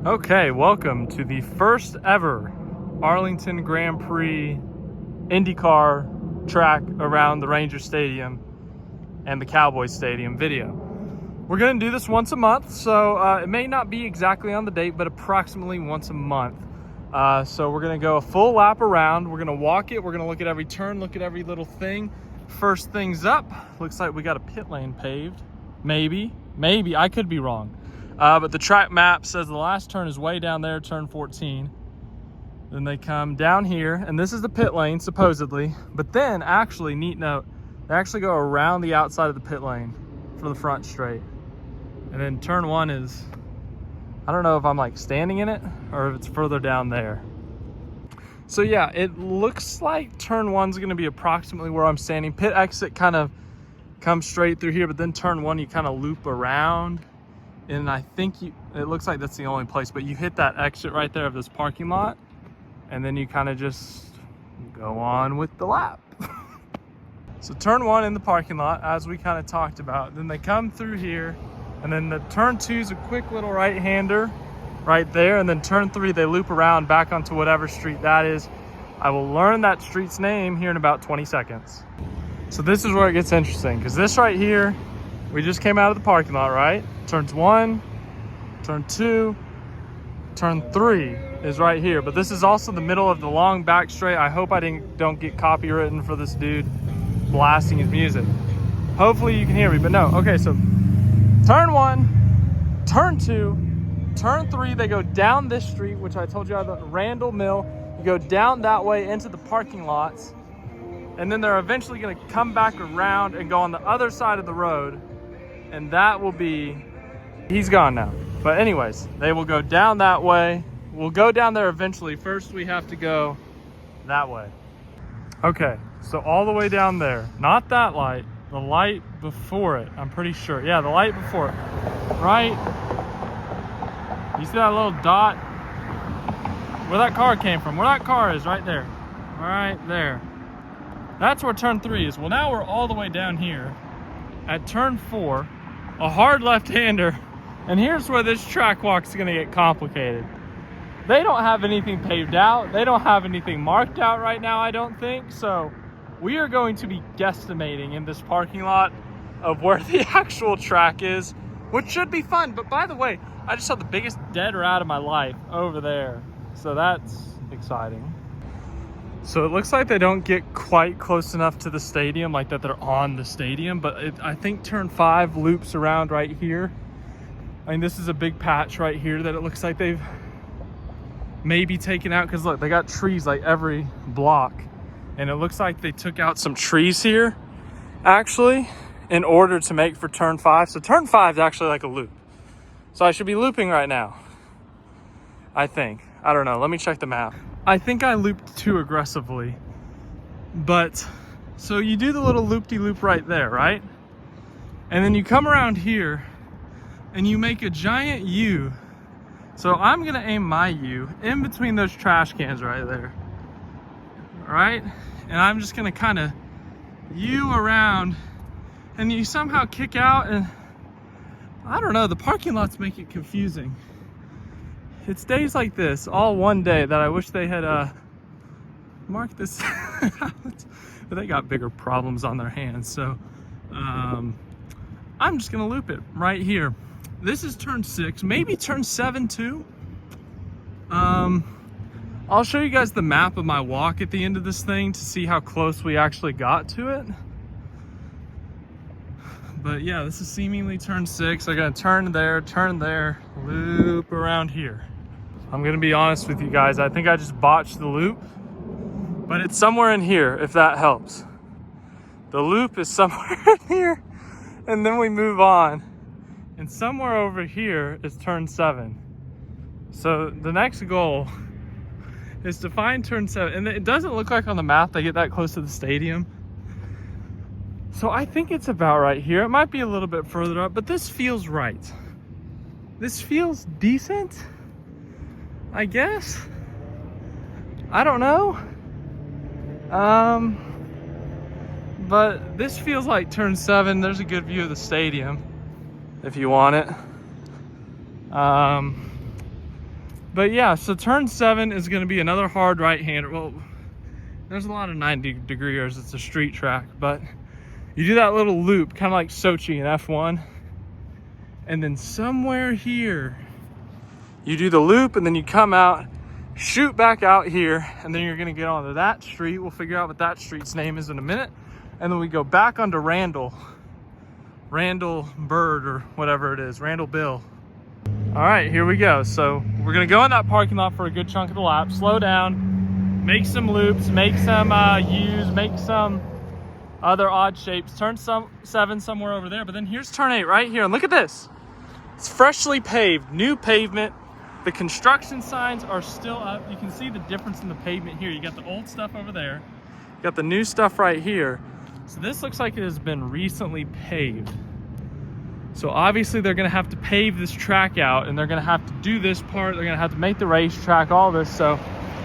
Okay, welcome to the first ever Arlington Grand Prix IndyCar track around the Ranger Stadium and the Cowboys Stadium video. We're going to do this once a month, so it may not be exactly on the date, but approximately once a month. So we're going to go a full lap around. We're going to walk it. We're going to look at every turn, look at every little thing. First things up, looks like we got a pit lane paved. Maybe, I could be wrong. But the track map says the last turn is way down there, turn 14. Then they come down here, and this is the pit lane, supposedly. But then, actually, neat note, they actually go around the outside of the pit lane for the front straight. And then turn 1 is, I don't know if I'm like standing in it or if it's further down there. So yeah, it looks like turn 1's gonna be approximately where I'm standing. Pit exit kind of comes straight through here, but then turn 1, you kind of loop around. And I think it looks like that's the only place, but you hit that exit right there of this parking lot, and then you kind of just go on with the lap. So turn 1 in the parking lot, as we kind of talked about. Then they come through here, and then the turn 2 is a quick little right-hander right there, and then turn 3, they loop around back onto whatever street that is. I will learn that street's name here in about 20 seconds. So this is where it gets interesting, because this right here, we just came out of the parking lot, right? Turns 1, turn 2, turn 3 is right here. But this is also the middle of the long back straight. I hope I don't get copywritten for this dude blasting his music. Hopefully you can hear me, but no. Okay, so turn 1, turn 2, turn 3, they go down this street, which I told you about the Randall Mill. You go down that way into the parking lots, and then they're eventually gonna come back around and go on the other side of the road, and that will be, he's gone now. But anyways, they will go down that way. We'll go down there eventually. First, we have to go that way. Okay, so all the way down there, not that light, the light before it, I'm pretty sure. Yeah, the light before it, right? You see that little dot? Where that car came from, where that car is, right there. Right there. That's where turn 3 is. Well, now we're all the way down here at turn 4, a hard left-hander, and here's where this track walk's gonna get complicated. They don't have anything paved out. They don't have anything marked out right now, I don't think. So we are going to be guesstimating in this parking lot of where the actual track is, which should be fun. But by the way, I just saw the biggest dead rat of my life over there. So that's exciting. So it looks like they don't get quite close enough to the stadium, like that they're on the stadium, but I think turn 5 loops around right here. I mean, this is a big patch right here that it looks like they've maybe taken out, because look, they got trees like every block, and it looks like they took out some trees here actually in order to make for turn 5. So turn 5 is actually like a loop. So I should be looping right now, I think. I don't know, let me check the map. I think I looped too aggressively, but so you do the little loop-de-loop right there, right? And then you come around here and you make a giant U. So I'm gonna aim my U in between those trash cans right there, right? And I'm just gonna kind of U around, and you somehow kick out, and I don't know, the parking lots make it confusing. It's days like this, all one day, that I wish they had marked this out. But they got bigger problems on their hands. So I'm just gonna loop it right here. This is turn 6, maybe turn 7 too. I'll show you guys the map of my walk at the end of this thing to see how close we actually got to it. But yeah, this is seemingly turn 6. I'm gonna turn there, loop around here. I'm gonna be honest with you guys, I think I just botched the loop, but it's somewhere in here, if that helps. The loop is somewhere in here, and then we move on, and somewhere over here is turn 7. So the next goal is to find turn 7, and it doesn't look like on the map they get that close to the stadium. So I think it's about right here. It might be a little bit further up, but this feels right. This feels decent, I guess. I don't know. But this feels like turn 7. There's a good view of the stadium if you want it. But yeah, so turn 7 is going to be another hard right-hander. Well, there's a lot of 90-degreers. It's a street track, but you do that little loop, kind of like Sochi in F1. And then somewhere here, you do the loop and then you come out, shoot back out here, and then you're going to get onto that street. We'll figure out what that street's name is in a minute. And then we go back onto Randall Bird or whatever it is, Randall Bill. All right, here we go. So we're gonna go in that parking lot for a good chunk of the lap, slow down, make some loops, make some U's, make some other odd shapes, turn 7 somewhere over there, but then here's turn 8 right here, and look at this. It's freshly paved, new pavement. The construction signs are still up. You can see the difference in the pavement here. You got the old stuff over there, you got the new stuff right here. So this looks like it has been recently paved. So obviously they're gonna have to pave this track out, and they're gonna have to do this part. They're gonna have to make the racetrack, all this. So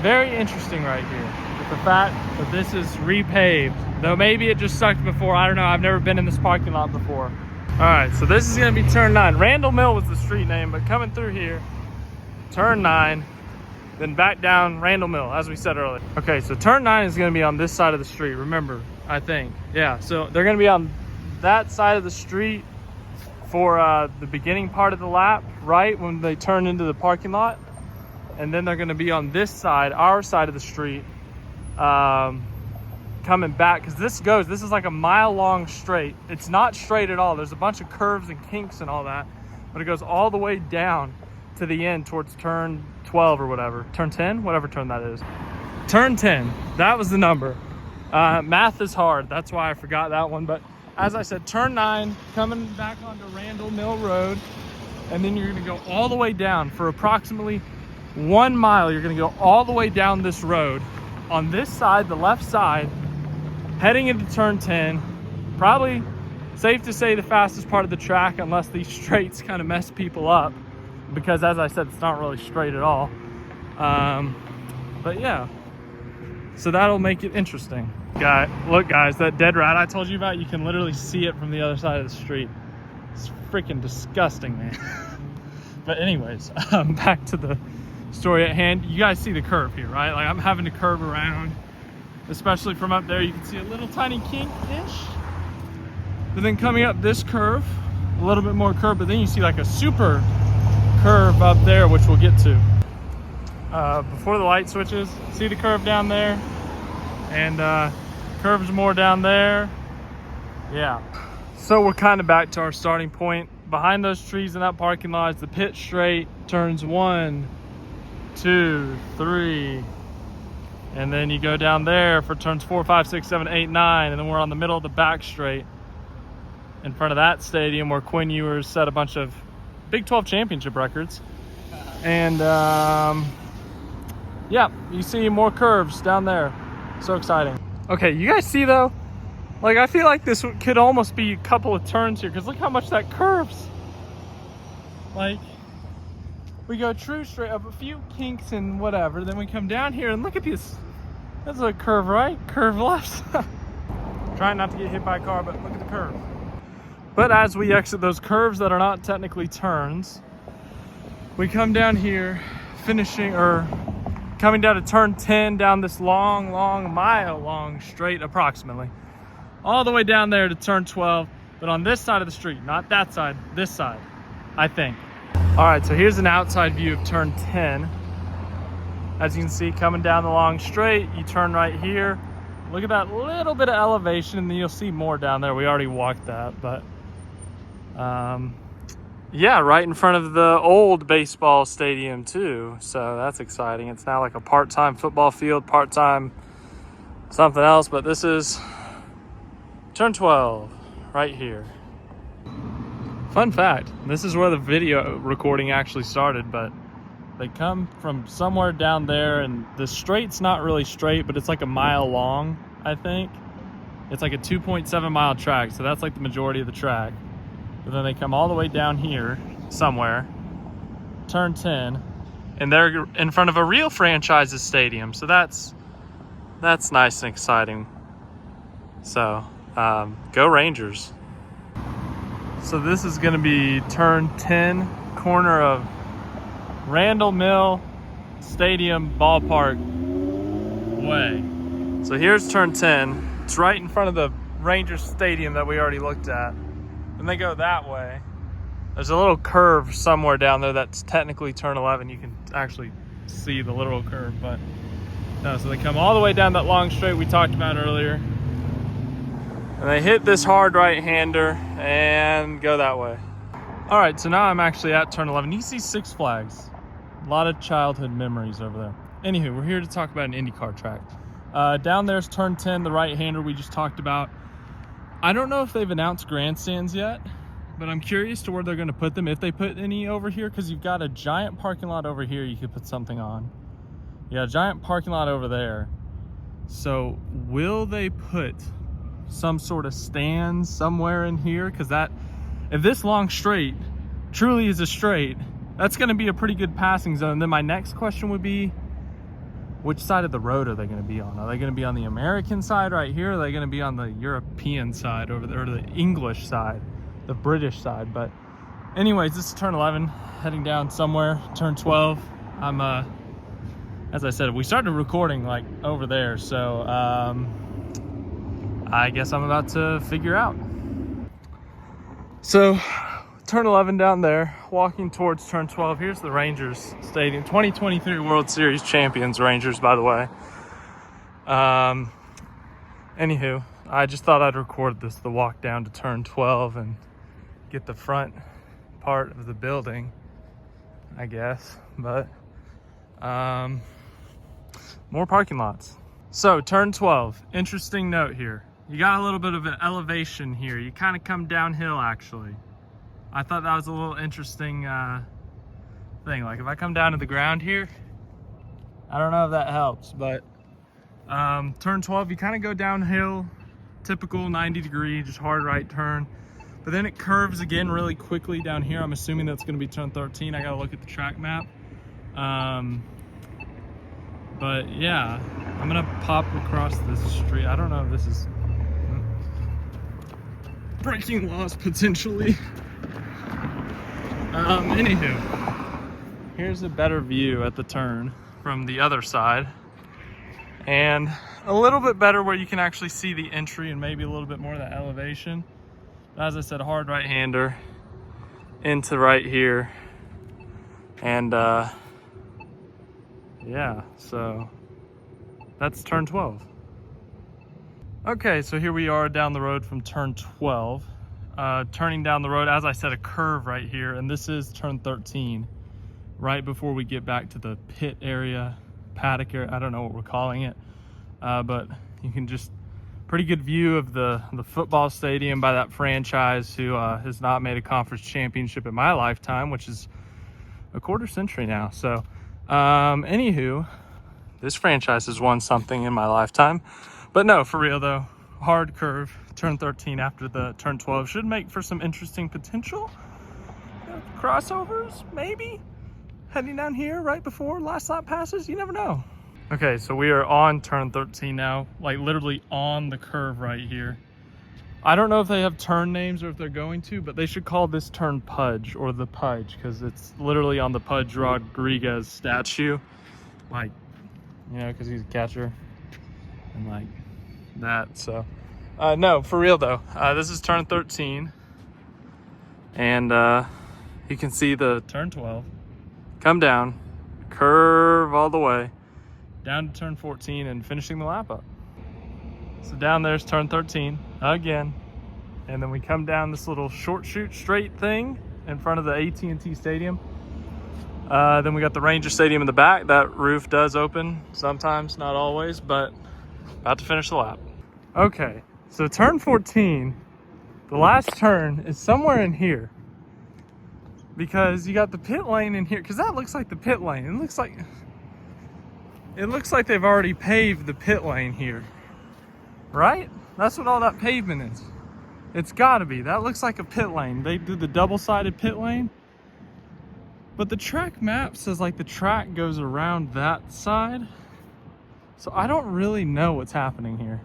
very interesting right here with the fact that this is repaved. Though maybe it just sucked before, I don't know. I've never been in this parking lot before. All right, so this is gonna be turn 9. Randall Mill was the street name, but coming through here, turn 9, then back down Randall Mill, as we said earlier. Okay, so turn 9 is gonna be on this side of the street, remember, I think. Yeah, so they're gonna be on that side of the street for the beginning part of the lap, right when they turn into the parking lot. And then they're gonna be on this side, our side of the street, coming back, because this is like a mile-long straight. It's not straight at all. There's a bunch of curves and kinks and all that, but it goes all the way down to the end towards turn 12 or whatever. Turn 10? Whatever turn that is. Turn 10, that was the number. Math is hard, that's why I forgot that one. But as I said, turn 9, coming back onto Randall Mill Road, and then you're gonna go all the way down for approximately 1 mile. You're gonna go all the way down this road on this side, the left side, heading into turn 10. Probably safe to say the fastest part of the track, unless these straights kind of mess people up, because as I said, it's not really straight at all. But yeah, so that'll make it interesting. Look guys, that dead rat I told you about, you can literally see it from the other side of the street. It's freaking disgusting, man. But anyways, back to the story at hand. You guys see the curve here, right? Like I'm having to curve around, especially from up there. You can see a little tiny kink-ish. But then coming up this curve, a little bit more curve, but then you see like a super curve up there, which we'll get to. Before the light switches, see the curve down there? And curves more down there. Yeah. So we're kind of back to our starting point. Behind those trees in that parking lot is the pit straight, turns 1, 2, 3. And then you go down there for turns 4, 5, 6, 7, 8, 9. And then we're on the middle of the back straight in front of that stadium where Quinn Ewers set a bunch of Big 12 championship records. And yeah, you see more curves down there. So exciting. Okay, you guys see though? Like I feel like this could almost be a couple of turns here, because look how much that curves. Like we go true straight up, a few kinks and whatever, then we come down here and look at this. That's a curve right, curve left. Trying not to get hit by a car, but look at the curve. But as we exit those curves that are not technically turns, we come down here, coming down to turn 10, down this long mile-long straight approximately, all the way down there to turn 12, but on this side of the street, not that side, this side, I think. All right, so here's an outside view of turn 10. As you can see, coming down the long straight, you turn right here. Look at that little bit of elevation, and then you'll see more down there. We already walked that, but yeah, right in front of the old baseball stadium too. So that's exciting. It's now like a part-time football field, part-time something else, but this is turn 12 right here. Fun fact, this is where the video recording actually started, but they come from somewhere down there, and the straight's not really straight, but it's like a mile long, I think. It's like a 2.7 mile track, so that's like the majority of the track. But then they come all the way down here somewhere, turn 10, and they're in front of a real franchise's stadium. So that's nice and exciting. So go Rangers. So this is gonna be turn 10, corner of Randall Mill Stadium ballpark way. So here's turn 10. It's right in front of the Rangers Stadium that we already looked at. Then they go that way. There's a little curve somewhere down there that's technically turn 11. You can actually see the literal curve, but no, so they come all the way down that long straight we talked about earlier. And they hit this hard right-hander and go that way. All right, so now I'm actually at turn 11. You can see Six Flags. A lot of childhood memories over there. Anywho, we're here to talk about an IndyCar track. Down there's turn 10, the right-hander we just talked about. I don't know if they've announced grandstands yet, but I'm curious to where they're going to put them, if they put any over here, because you've got a giant parking lot over here you could put something on. Yeah, a giant parking lot over there. So will they put some sort of stand somewhere in here? Because that, if this long straight truly is a straight, that's going to be a pretty good passing zone. Then my next question would be, which side of the road are they going to be on? Are they going to be on the American side right here? Or are they going to be on the European side over there, or the English side, the British side? But anyways, this is turn 11, heading down somewhere, turn 12. I'm, as I said, we started recording like over there. So I guess I'm about to figure out. So turn 11 down there, walking towards turn 12. Here's the Rangers Stadium, 2023 World Series champions Rangers, by the way. Anywho, I just thought I'd record this, the walk down to turn 12 and get the front part of the building, I guess. But more parking lots. So turn 12, interesting note here. You got a little bit of an elevation here. You kind of come downhill actually. I thought that was a little interesting thing. Like if I come down to the ground here, I don't know if that helps, but turn 12, you kind of go downhill, typical 90 degree, just hard right turn. But then it curves again really quickly down here. I'm assuming that's gonna be turn 13. I gotta look at the track map. But yeah, I'm gonna pop across this street. I don't know if this is breaking laws potentially. Anywho, here's a better view at the turn from the other side, and a little bit better where you can actually see the entry and maybe a little bit more of that elevation. As I said, a hard right-hander into right here, and yeah, so that's turn 12. Okay, so here we are down the road from turn 12. Turning down the road, as I said, a curve right here, and this is turn 13, right before we get back to the pit area, paddock area, I don't know what we're calling it, but you can just, pretty good view of the football stadium by that franchise who has not made a conference championship in my lifetime, which is a quarter century now. So anywho, this franchise has won something in my lifetime. But no, for real though, hard curve, turn 13 after the turn 12 should make for some interesting potential crossovers, maybe heading down here right before last lap passes. You never know. Okay, so we are on turn 13 now, like literally on the curve right here. I don't know if they have turn names or if they're going to, but they should call this turn Pudge, or the Pudge, because it's literally on the Pudge Rodriguez statue, like, you know, because he's a catcher and like that. So no, for real though, this is turn 13, and you can see the turn 12 come down, curve all the way down to turn 14 and finishing the lap up. So down there's turn 13 again, and then we come down this little short shoot straight thing in front of the AT&T Stadium. Then we got the Ranger Stadium in the back. That roof does open sometimes, not always, but about to finish the lap. Okay, so turn 14, the last turn is somewhere in here, because you got the pit lane in here, because that looks like the pit lane. It looks like they've already paved the pit lane here, right? That's what all that pavement is. It's gotta be. That looks like a pit lane. They did the double-sided pit lane, but the track map says like the track goes around that side. So I don't really know what's happening here,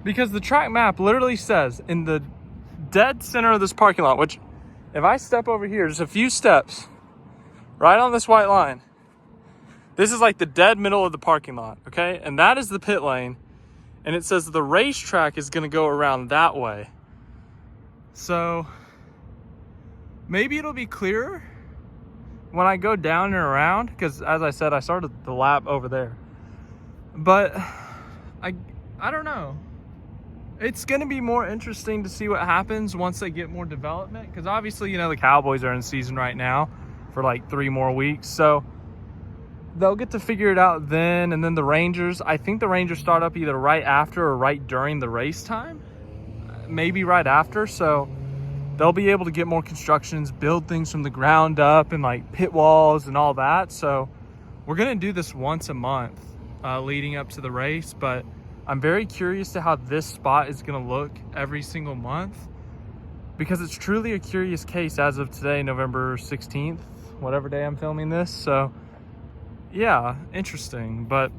because the track map literally says in the dead center of this parking lot, which if I step over here, just a few steps right on this white line, This is like the dead middle of the parking lot, okay? And that is the pit lane. And it says the racetrack is gonna go around that way. So maybe it'll be clearer when I go down and around, because as I said, I started the lap over there. But I don't know. It's gonna be more interesting to see what happens once they get more development, because obviously, you know, the Cowboys are in season right now for like 3 more weeks. So they'll get to figure it out then. And then the Rangers, I think the Rangers start up either right after or right during the race time, maybe right after. So they'll be able to get more constructions, build things from the ground up, and like pit walls and all that. So we're gonna do this once a month leading up to the race, but I'm very curious to how this spot is gonna look every single month, because it's truly a curious case as of today, November 16th, whatever day I'm filming this. So yeah, interesting. But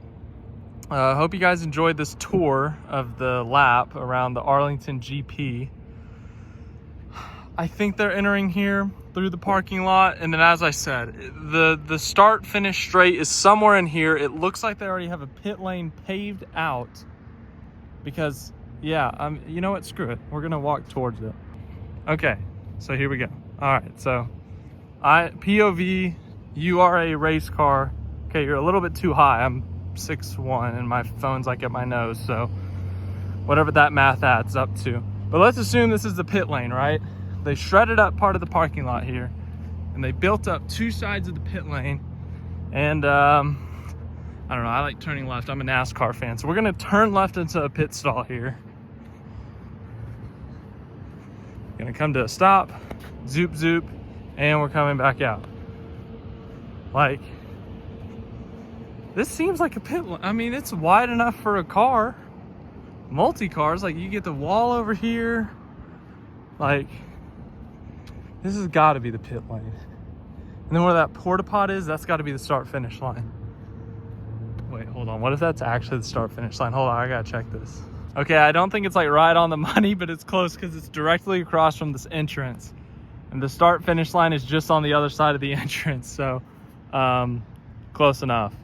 I hope you guys enjoyed this tour of the lap around the Arlington GP. I think they're entering here through the parking lot, and then as I said, the start finish straight is somewhere in here. It looks like they already have a pit lane paved out, because yeah, you know what, screw it, we're gonna walk towards it. Okay, so here we go. All right, so POV, you are a race car. Okay, you're a little bit too high. I'm 6'1", and my phone's like at my nose, so whatever that math adds up to. But let's assume this is the pit lane, right? They shredded up part of the parking lot here, and they built up 2 sides of the pit lane. And I don't know, I like turning left. I'm a NASCAR fan, so we're gonna turn left into a pit stall here. Gonna come to a stop, zoop zoop, and we're coming back out. Like, this seems like a pit lane. I mean, it's wide enough for a car. Multi-cars, like you get the wall over here. Like, this has got to be the pit lane. And then where that porta pot is, that's got to be the start finish line. Wait, hold on. What if that's actually the start finish line? Hold on, I gotta check this. Okay, I don't think it's like right on the money, but it's close because it's directly across from this entrance. And the start finish line is just on the other side of the entrance. So, close enough.